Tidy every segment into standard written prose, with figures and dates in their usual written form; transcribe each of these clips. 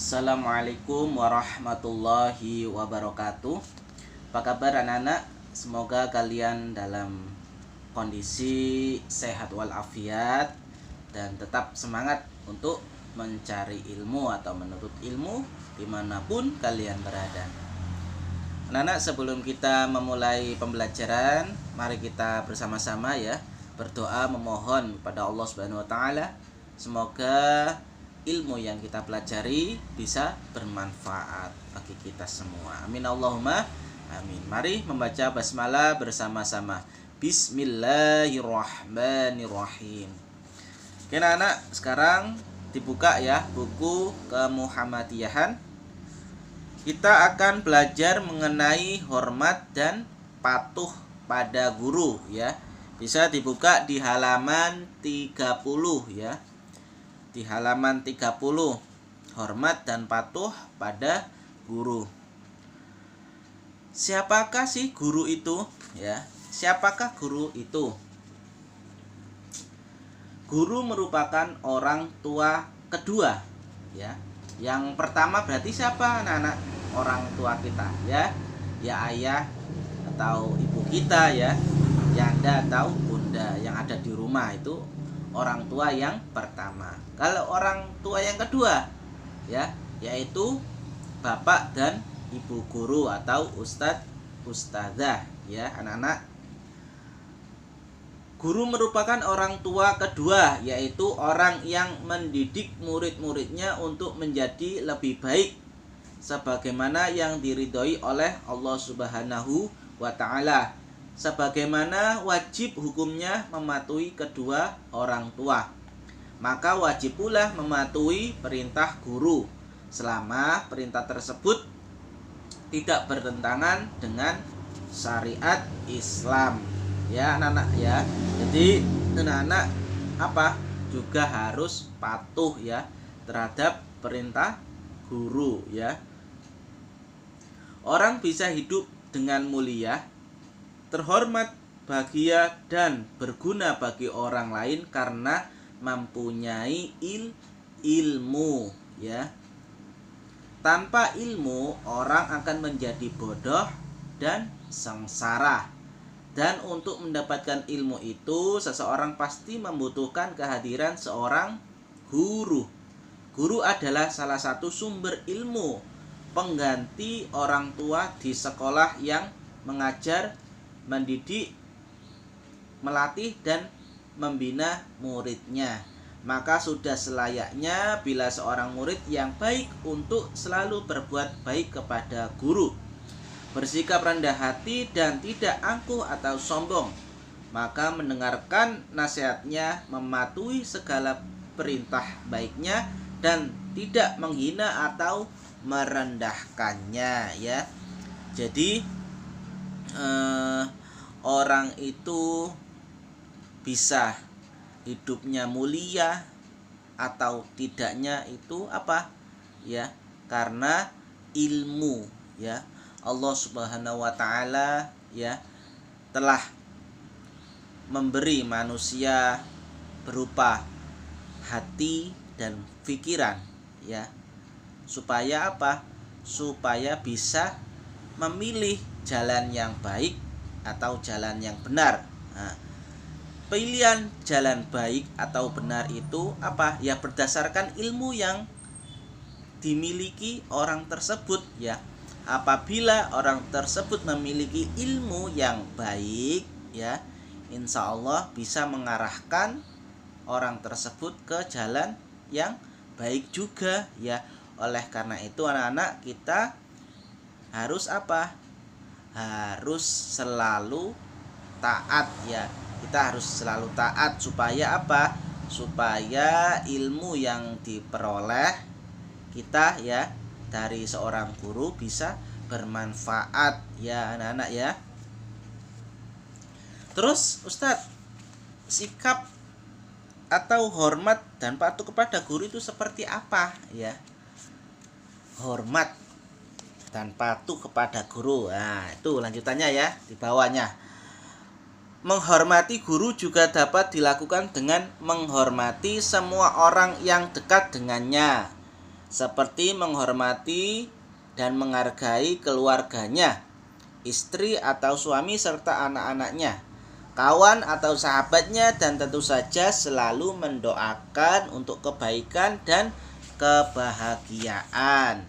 Assalamualaikum warahmatullahi wabarakatuh. Apa kabar anak-anak? Semoga kalian dalam kondisi sehat walafiat dan tetap semangat untuk mencari ilmu atau menuntut ilmu dimanapun kalian berada. Anak-anak, sebelum kita memulai pembelajaran, mari kita bersama-sama ya berdoa memohon pada Allah Subhanahu wa taala semoga ilmu yang kita pelajari bisa bermanfaat bagi kita semua. Amin Allahumma amin. Mari membaca basmalah bersama-sama. Bismillahirrahmanirrahim. Oke anak-anak, sekarang dibuka ya buku Kemuhammadiyahan. Kita akan belajar mengenai hormat dan patuh pada guru ya. Bisa dibuka di halaman 30 ya. Di halaman 30, hormat dan patuh pada guru. Siapakah sih guru itu ya? Siapakah guru itu? Guru merupakan orang tua kedua ya. Yang pertama berarti siapa anak-anak? Orang tua kita ya. Ya ayah atau ibu kita ya. Yanda atau bunda yang ada di rumah itu orang tua yang pertama. Kalau orang tua yang kedua ya, yaitu bapak dan ibu guru atau ustadz ustadzah ya anak-anak. Guru merupakan orang tua kedua, yaitu orang yang mendidik murid-muridnya untuk menjadi lebih baik sebagaimana yang diridhoi oleh Allah Subhanahu wa taala. Sebagaimana wajib hukumnya mematuhi kedua orang tua, maka wajib pula mematuhi perintah guru selama perintah tersebut tidak bertentangan dengan syariat Islam ya anak-anak ya. Jadi anak-anak juga harus patuh ya terhadap perintah guru ya. Orang bisa hidup dengan mulia, terhormat, bahagia, dan berguna bagi orang lain karena mempunyai ilmu ya. Tanpa ilmu orang akan menjadi bodoh dan sengsara. Dan untuk mendapatkan ilmu itu seseorang pasti membutuhkan kehadiran seorang guru. Guru adalah salah satu sumber ilmu, pengganti orang tua di sekolah yang mengajar, mendidik, melatih dan membina muridnya. Maka sudah selayaknya bila seorang murid yang baik untuk selalu berbuat baik kepada guru, bersikap rendah hati dan tidak angkuh atau sombong, maka mendengarkan nasihatnya, mematuhi segala perintah baiknya dan tidak menghina atau merendahkannya ya. Jadi orang itu bisa hidupnya mulia atau tidaknya itu ya, karena ilmu ya. Allah Subhanahu wa taala ya telah memberi manusia berupa hati dan pikiran ya, supaya supaya bisa memilih jalan yang baik atau jalan yang benar. Nah, pilihan jalan baik atau benar itu ya berdasarkan ilmu yang dimiliki orang tersebut ya. Apabila orang tersebut memiliki ilmu yang baik ya, insya Allah bisa mengarahkan orang tersebut ke jalan yang baik juga ya. Oleh karena itu anak-anak, kita harus harus selalu taat ya. Kita harus selalu taat supaya supaya ilmu yang diperoleh kita ya dari seorang guru bisa bermanfaat ya anak-anak ya. Terus Ustadz, sikap atau hormat dan patuh kepada guru itu seperti apa ya? Hormat dan patuh kepada guru. Nah, itu lanjutannya ya di bawahnya. Menghormati guru juga dapat dilakukan dengan menghormati semua orang yang dekat dengannya, seperti menghormati dan menghargai keluarganya, istri atau suami serta anak-anaknya, kawan atau sahabatnya, dan tentu saja selalu mendoakan untuk kebaikan dan kebahagiaan.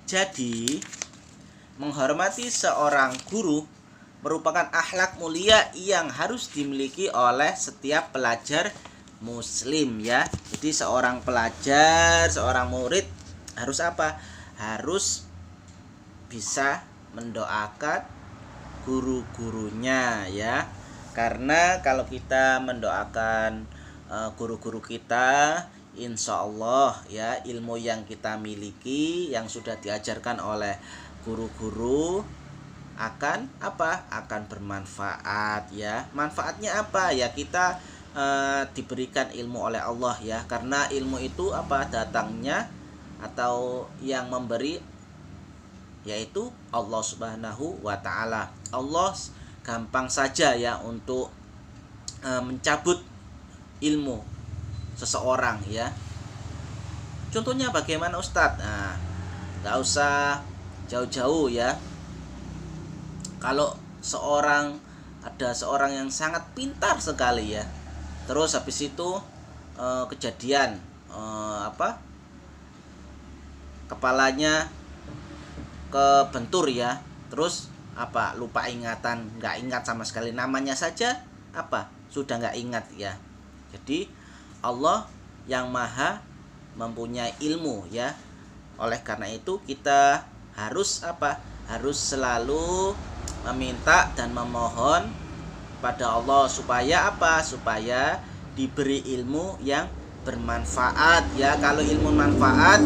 Jadi, menghormati seorang guru merupakan akhlak mulia yang harus dimiliki oleh setiap pelajar muslim ya. Jadi seorang pelajar, seorang murid harus apa? Harus bisa mendoakan guru-gurunya ya. Karena kalau kita mendoakan guru-guru kita, insya Allah ya, ilmu yang kita miliki yang sudah diajarkan oleh guru-guru akan apa? Akan bermanfaat ya. Manfaatnya apa? Ya kita diberikan ilmu oleh Allah ya. Karena ilmu itu apa? Datangnya atau yang memberi yaitu Allah Subhanahu wa taala. Allah gampang saja ya untuk mencabut ilmu seseorang ya. Contohnya bagaimana Ustadz? Nah, nggak usah jauh-jauh ya. Kalau ada seorang yang sangat pintar sekali ya, terus habis itu kejadian kepalanya kebentur ya, terus lupa ingatan, nggak ingat sama sekali, namanya saja sudah nggak ingat ya. Jadi Allah yang maha mempunyai ilmu ya. Oleh karena itu kita harus harus selalu meminta dan memohon pada Allah supaya supaya diberi ilmu yang bermanfaat ya. Kalau ilmu manfaat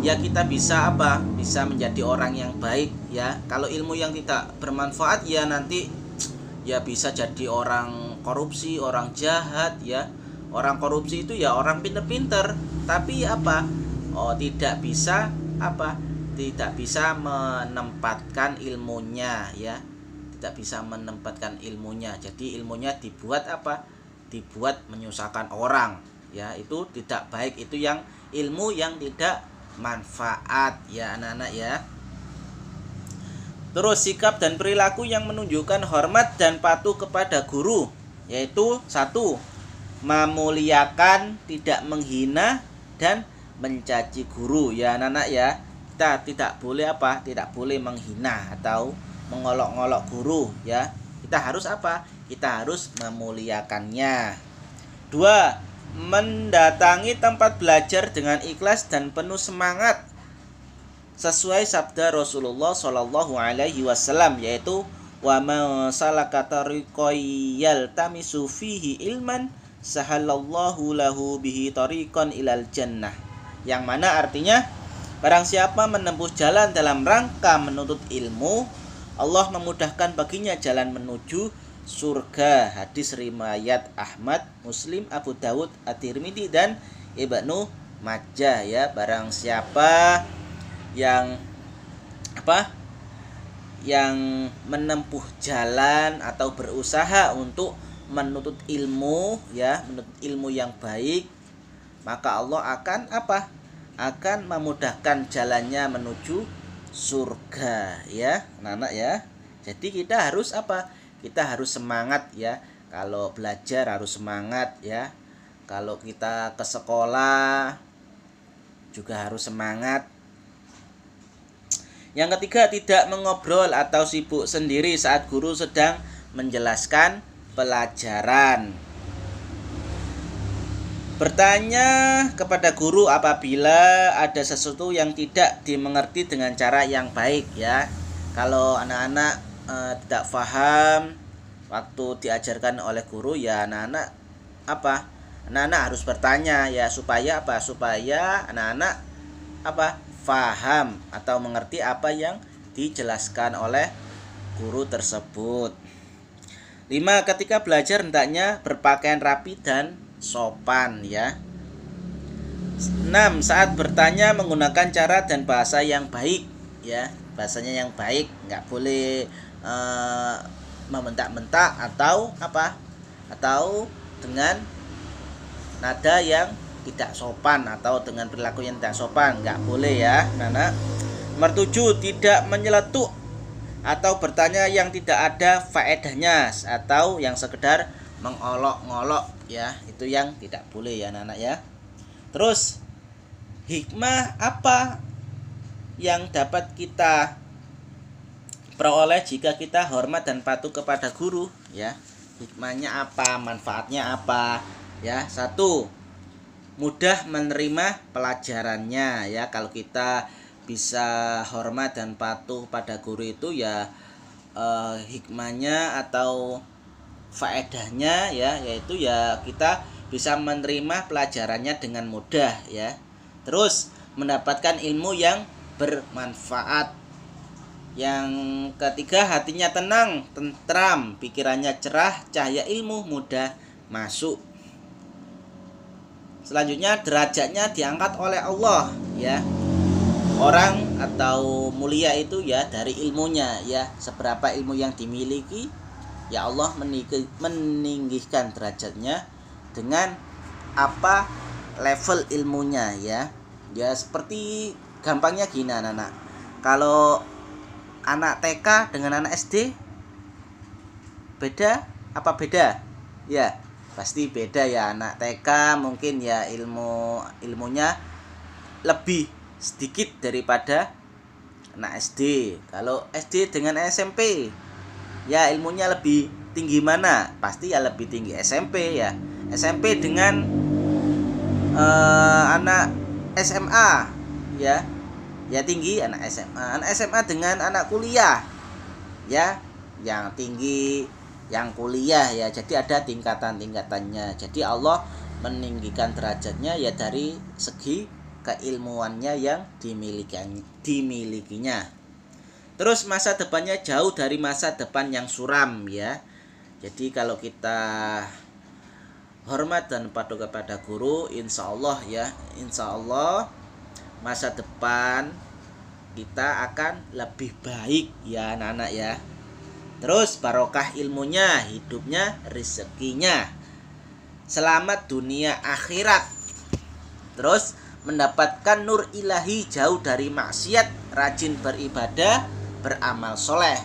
ya kita bisa bisa menjadi orang yang baik ya. Kalau ilmu yang tidak bermanfaat ya nanti ya bisa jadi orang korupsi, orang jahat ya. Orang korupsi itu ya orang pinter-pinter tapi tidak bisa tidak bisa menempatkan ilmunya ya. Tidak bisa menempatkan ilmunya. Jadi ilmunya dibuat dibuat menyusahkan orang ya. Itu tidak baik, itu yang ilmu yang tidak manfaat ya anak-anak ya. Terus sikap dan perilaku yang menunjukkan hormat dan patuh kepada guru, yaitu 1. Memuliakan, tidak menghina dan mencaci guru ya anak-anak ya. Kita tidak boleh tidak boleh menghina atau mengolok-olok guru ya. Kita harus kita harus memuliakannya. 2. Mendatangi tempat belajar dengan ikhlas dan penuh semangat sesuai sabda Rasulullah Shallallahu Alaihi Wasallam, yaitu wa man salaka tariqan yaltamisu fihi ilman sahalallahu lahu bihi tariqan ilal jannah, yang mana artinya barang siapa menempuh jalan dalam rangka menuntut ilmu, Allah memudahkan baginya jalan menuju surga. Hadis riwayat Ahmad, Muslim, Abu Dawud, At-Tirmidzi dan Ibnu Majah ya. Barang siapa yang yang menempuh jalan atau berusaha untuk menuntut ilmu ya, menuntut ilmu yang baik, maka Allah akan akan memudahkan jalannya menuju surga ya anak-anak ya. Jadi kita harus kita harus semangat ya. Kalau belajar harus semangat ya. Kalau kita ke sekolah juga harus semangat. Yang ketiga, tidak mengobrol atau sibuk sendiri saat guru sedang menjelaskan pelajaran. Bertanya kepada guru apabila ada sesuatu yang tidak dimengerti dengan cara yang baik ya. Kalau anak-anak tidak paham waktu diajarkan oleh guru ya, anak-anak anak-anak harus bertanya ya, supaya supaya anak-anak paham atau mengerti apa yang dijelaskan oleh guru tersebut. 5. Ketika belajar hendaknya berpakaian rapi dan sopan ya. 6. Saat bertanya menggunakan cara dan bahasa yang baik ya. Bahasanya yang baik, nggak boleh membentak-bentak atau atau dengan nada yang tidak sopan atau dengan perilaku yang tidak sopan, nggak boleh ya anak. Nomor 7, tidak menyeletuk atau bertanya yang tidak ada faedahnya atau yang sekedar mengolok-ngolok ya, itu yang tidak boleh ya anak ya. Terus hikmah apa yang dapat kita peroleh jika kita hormat dan patuh kepada guru ya? Hikmahnya apa, manfaatnya apa ya? 1, mudah menerima pelajarannya ya. Kalau kita bisa hormat dan patuh pada guru itu ya, hikmahnya atau faedahnya ya, yaitu ya kita bisa menerima pelajarannya dengan mudah ya. Terus mendapatkan ilmu yang bermanfaat. Yang ketiga, hatinya tenang, tentram, pikirannya cerah, cahaya ilmu mudah masuk. Selanjutnya derajatnya diangkat oleh Allah ya. Orang atau mulia itu ya dari ilmunya ya. Seberapa ilmu yang dimiliki ya, Allah meninggikan derajatnya dengan apa level ilmunya ya. Ya seperti gampangnya gini anak-anak. Kalau anak TK dengan anak SD beda apa beda? Ya, pasti beda ya. Anak TK mungkin ya ilmunya lebih sedikit daripada anak SD. Kalau SD dengan SMP ya ilmunya lebih tinggi mana? Pasti ya lebih tinggi SMP ya. SMP dengan anak SMA ya tinggi anak SMA. Anak SMA dengan anak kuliah ya, yang tinggi yang kuliah ya. Jadi ada tingkatan-tingkatannya. Jadi Allah meninggikan derajatnya ya dari segi keilmuannya yang dimilikinya. Terus masa depannya jauh dari masa depan yang suram ya. Jadi kalau kita hormat dan patuh kepada guru, insya Allah ya, insya Allah masa depan kita akan lebih baik ya anak-anak ya. Terus barokah ilmunya, hidupnya, rezekinya, selamat dunia akhirat. Terus mendapatkan nur ilahi, jauh dari maksiat, rajin beribadah, beramal soleh.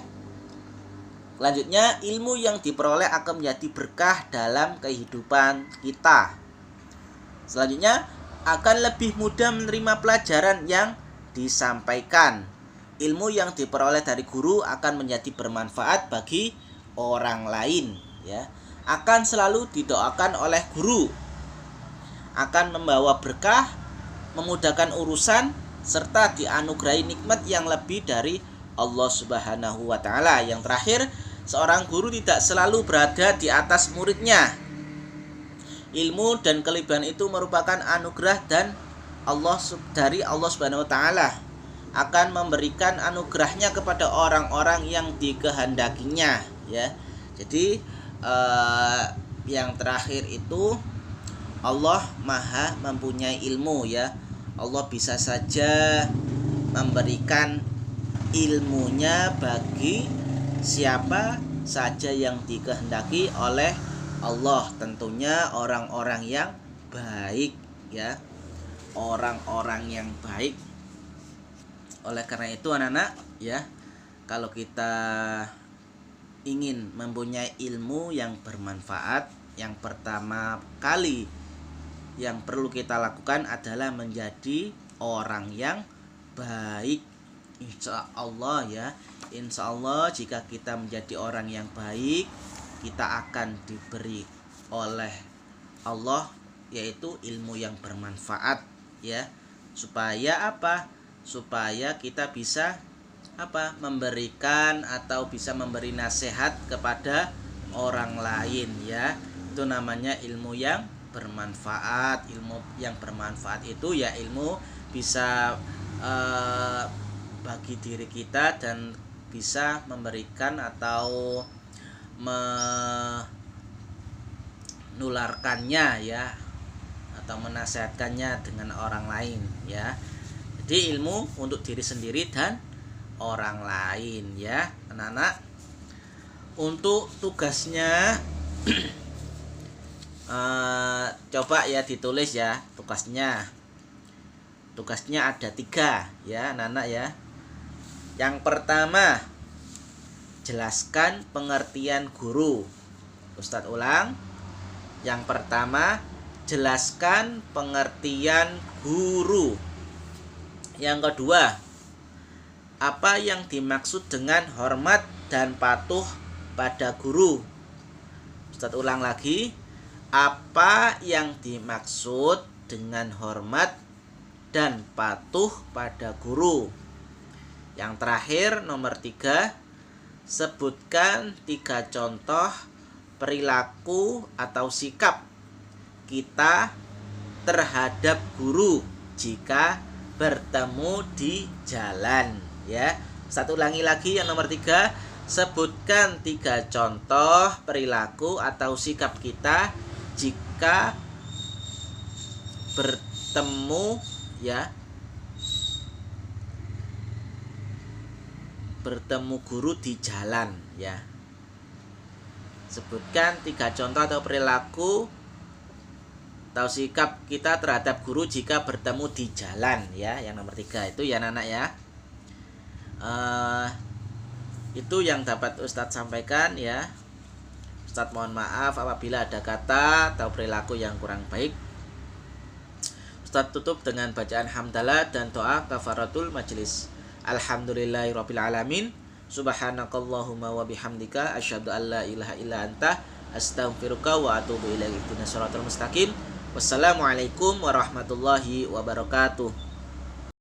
Selanjutnya ilmu yang diperoleh akan menjadi berkah dalam kehidupan kita. Selanjutnya akan lebih mudah menerima pelajaran yang disampaikan. Ilmu yang diperoleh dari guru akan menjadi bermanfaat bagi orang lain ya. Akan selalu didoakan oleh guru. Akan membawa berkah, memudahkan urusan, serta dianugerahi nikmat yang lebih dari Allah Subhanahu wa taala. Yang terakhir, seorang guru tidak selalu berada di atas muridnya. Ilmu dan kelebihan itu merupakan anugerah dan dari Allah Subhanahu wa taala, akan memberikan anugerahnya kepada orang-orang yang dikehendakinya ya. Jadi yang terakhir itu Allah Maha mempunyai ilmu ya. Allah bisa saja memberikan ilmunya bagi siapa saja yang dikehendaki oleh Allah, tentunya orang-orang yang baik ya, orang-orang yang baik. Oleh karena itu anak-anak ya, kalau kita ingin mempunyai ilmu yang bermanfaat, yang pertama kali yang perlu kita lakukan adalah menjadi orang yang baik. Insya Allah ya, insya Allah jika kita menjadi orang yang baik, kita akan diberi oleh Allah yaitu ilmu yang bermanfaat ya. Supaya apa? Supaya kita bisa memberikan atau bisa memberi nasihat kepada orang lain ya. Itu namanya ilmu yang bermanfaat. Ilmu yang bermanfaat itu ya ilmu bisa bagi diri kita dan bisa memberikan atau menularkannya ya, atau menasihatkannya dengan orang lain ya. Jadi ilmu untuk diri sendiri dan orang lain ya anak-anak. Untuk tugasnya Coba ya ditulis ya tugasnya. Tugasnya ada 3 ya anak-anak ya. Yang pertama, jelaskan pengertian guru. Ustadz ulang. Yang pertama, jelaskan pengertian guru. Yang kedua, apa yang dimaksud dengan hormat dan patuh pada guru? Ustadz ulang lagi. Apa yang dimaksud dengan hormat dan patuh pada guru? Yang terakhir, nomor 3, sebutkan 3 contoh perilaku atau sikap kita terhadap guru jika bertemu di jalan ya. Satu ulangi lagi yang nomor 3, sebutkan 3 contoh perilaku atau sikap kita jika bertemu ya, bertemu guru di jalan ya. Sebutkan 3 contoh atau perilaku atau sikap kita terhadap guru jika bertemu di jalan ya. Yang nomor 3 itu ya anak-anak ya. Itu yang dapat Ustadz sampaikan ya. Ustadz mohon maaf apabila ada kata atau perilaku yang kurang baik. Ustadz tutup dengan bacaan hamdalah dan doa kafaratul majelis. Alhamdulillahirabbil alamin. Subhanakallahumma wa bihamdika asyhadu an la ilaha illa anta astaghfiruka wa atubu ilaik. Ihdinas shiratal mustaqim. Wassalamualaikum warahmatullahi wabarakatuh.